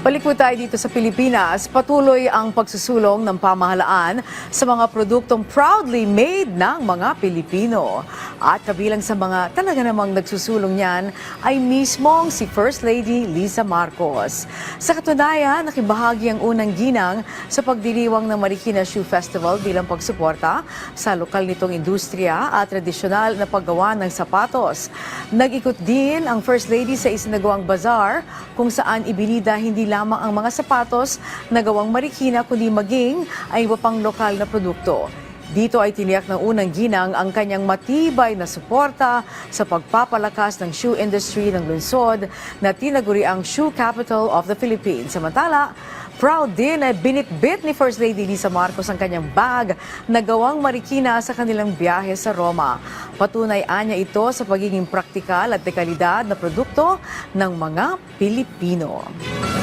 Balik po tayo dito sa Pilipinas. Patuloy ang pagsusulong ng pamahalaan sa mga produktong proudly made ng mga Pilipino. At kabilang sa mga talaga namang nagsusulong niyan ay mismong si First Lady Liza Marcos. Sa katunayan, nakibahagi ang unang ginang sa pagdiriwang ng Marikina Shoe Festival bilang pagsuporta sa lokal nitong industriya at tradisyonal na paggawa ng sapatos. Nag-ikot din ang First Lady sa isinagawang bazaar kung saan ibinida hindi lamang ang mga sapatos na gawang Marikina kundi maging ay iba pang lokal na produkto. Dito ay tiniyak ng unang ginang ang kanyang matibay na suporta sa pagpapalakas ng shoe industry ng lungsod na tinaguri ang Shoe Capital of the Philippines. Samantala, proud din na binitbit ni First Lady Liza Marcos ang kanyang bag na gawang Marikina sa kanilang biyahe sa Roma. Patunay anya ito sa pagiging praktikal at dekalidad na produkto ng mga Pilipino.